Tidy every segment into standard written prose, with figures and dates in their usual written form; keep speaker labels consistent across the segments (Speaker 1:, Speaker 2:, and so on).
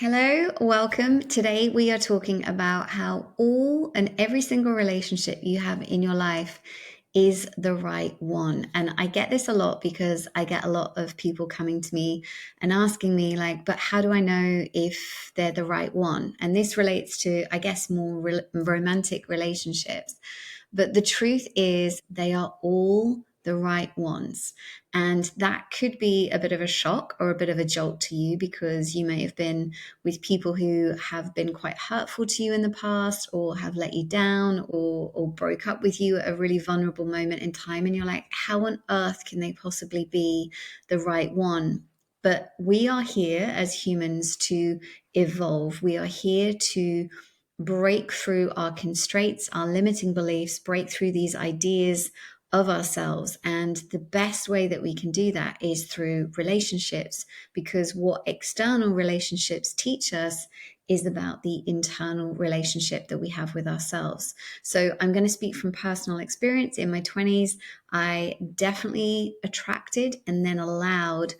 Speaker 1: Hello, welcome. Today we are talking about how all and every single relationship you have in your life is the right one. And I get this a lot because I get a lot of people coming to me and asking me, like, but how do I know if they're the right one? And this relates to, I guess, more romantic relationships. But the truth is, they are all the right ones. And that could be a bit of a shock or a bit of a jolt to you because you may have been with people who have been quite hurtful to you in the past or have let you down or broke up with you at a really vulnerable moment in time. And you're like, how on earth can they possibly be the right one? But we are here as humans to evolve. We are here to break through our constraints, our limiting beliefs, break through these ideas of ourselves. And the best way that we can do that is through relationships, because what external relationships teach us is about the internal relationship that we have with ourselves. So I'm going to speak from personal experience. In my 20s, I definitely attracted and then allowed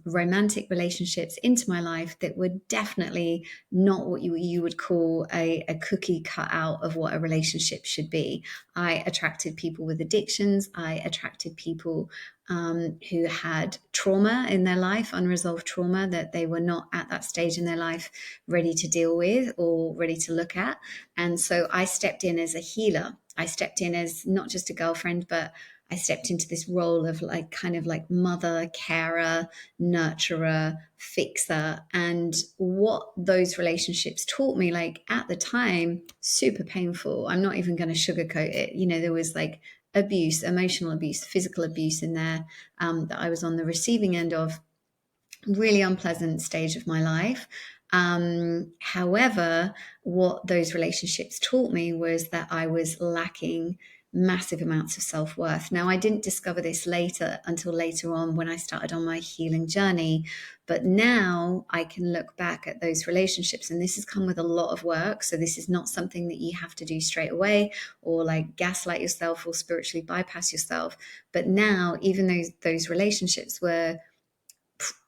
Speaker 1: romantic relationships into my life that were definitely not what you would call a cookie cut out of what a relationship should be. I attracted people with addictions. I attracted people who had trauma in their life, unresolved trauma that they were not at that stage in their life ready to deal with or ready to look at. And so I stepped in as a healer. I stepped in as not just a girlfriend, but I stepped into this role of like kind of like mother, carer, nurturer, fixer. And what those relationships taught me, like at the time, super painful. I'm not even going to sugarcoat it. You know, there was like abuse, emotional abuse, physical abuse in there that I was on the receiving end of. Really unpleasant stage of my life. However, what those relationships taught me was that I was lacking massive amounts of self-worth. Now, I didn't discover this later until later on when I started on my healing journey. But now I can look back at those relationships, and this has come with a lot of work. So this is not something that you have to do straight away or like gaslight yourself or spiritually bypass yourself. But now, even though those relationships were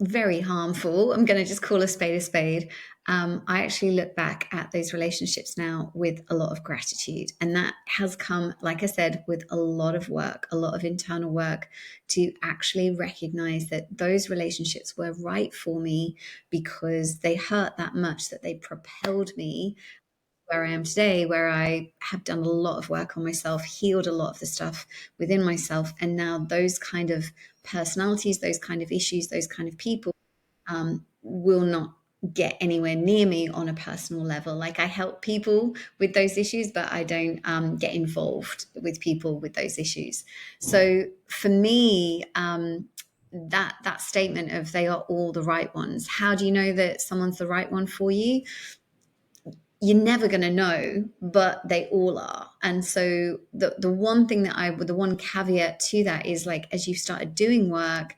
Speaker 1: very harmful, I'm going to just call a spade a spade. I actually look back at those relationships now with a lot of gratitude. And that has come, like I said, with a lot of work, a lot of internal work to actually recognize that those relationships were right for me because they hurt that much that they propelled me where I am today, where I have done a lot of work on myself, healed a lot of the stuff within myself. And now those kind of personalities, those kind of issues, those kind of people will not get anywhere near me on a personal level. Like I help people with those issues, but I don't get involved with people with those issues. So for me, that statement of they are all the right ones. How do you know that someone's the right one for you? You're never going to know, but they all are. And so the one thing that the one caveat to that is like, as you started doing work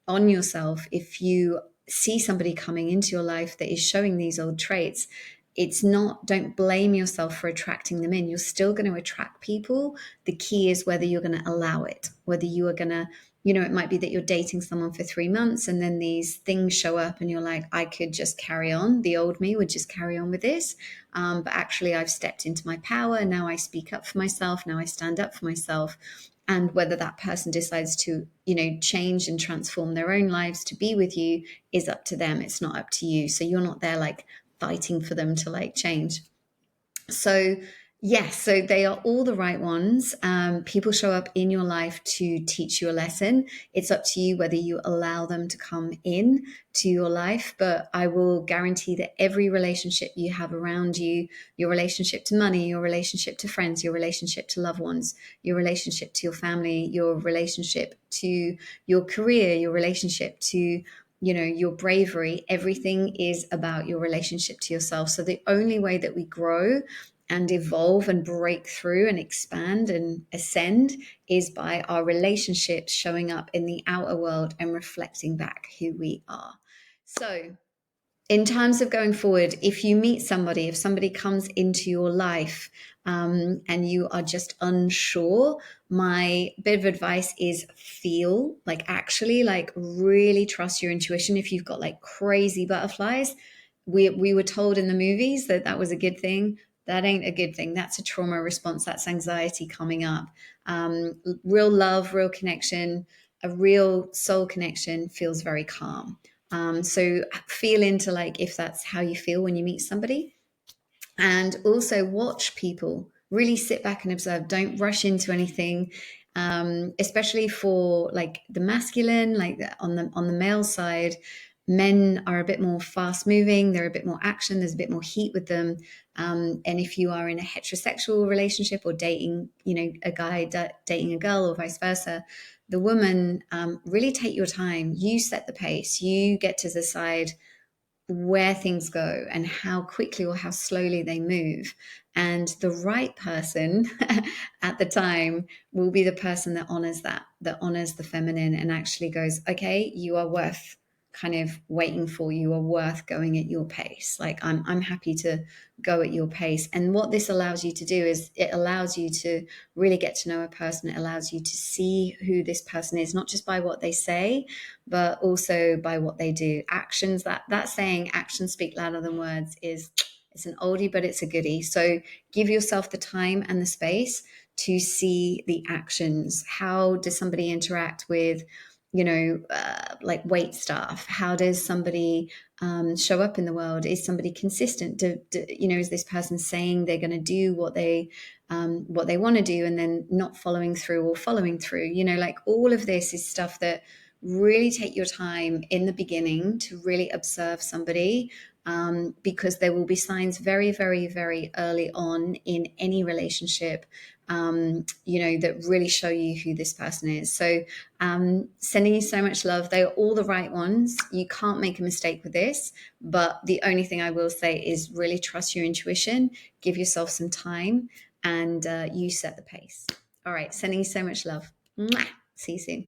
Speaker 1: on yourself, if you see somebody coming into your life that is showing these old traits, it's not, don't blame yourself for attracting them in. You're still going to attract people. The key is whether you're going to allow it, whether you are going to, it might be that you're dating someone for 3 months and then these things show up and you're like, I could just carry on. The old me would just carry on with this. But actually, I've stepped into my power. Now I speak up for myself. Now I stand up for myself. And whether that person decides to, change and transform their own lives to be with you is up to them. It's not up to you. So you're not there like fighting for them to like change. So yes, so they are all the right ones. People show up in your life to teach you a lesson. It's up to you whether you allow them to come in to your life. But I will guarantee that every relationship you have around you, your relationship to money, your relationship to friends, your relationship to loved ones, your relationship to your family, your relationship to your career, your relationship to your bravery, everything is about your relationship to yourself. So the only way that we grow and evolve and break through and expand and ascend is by our relationships showing up in the outer world and reflecting back who we are. So in terms of going forward, if you meet somebody, if somebody comes into your life and you are just unsure, my bit of advice is feel, like actually like really trust your intuition. If you've got like crazy butterflies, we were told in the movies that that was a good thing. That ain't a good thing. That's a trauma response. That's anxiety coming up. Real love, real connection, a real soul connection feels very calm. So feel into like if that's how you feel when you meet somebody, and also watch people. Really sit back and observe. Don't rush into anything, especially for like the masculine, like on the male side. Men are a bit more fast moving. They're a bit more action. There's a bit more heat with them. And if you are in a heterosexual relationship or dating, a guy dating a girl or vice versa, the woman, really take your time. You set the pace. You get to decide where things go and how quickly or how slowly they move. And the right person at the time will be the person that honors that honors the feminine and actually goes, okay, you are worth kind of waiting for, you are worth going at your pace. Like I'm happy to go at your pace. And what this allows you to do is it allows you to really get to know a person. It allows you to see who this person is, not just by what they say, but also by what they do. Actions, that saying, actions speak louder than words, is it's an oldie, but it's a goodie. So give yourself the time and the space to see the actions. How does somebody interact with, like wait staff? How does somebody show up in the world? Is somebody consistent? Is this person saying they're going to do what they want to do and then not following through or following through? Like all of this is stuff that really take your time in the beginning to really observe somebody, because there will be signs very, very, very early on in any relationship, that really show you who this person is. So sending you so much love. They are all the right ones. You can't make a mistake with this. But the only thing I will say is really trust your intuition, give yourself some time, and you set the pace. All right. Sending you so much love. Mwah. See you soon.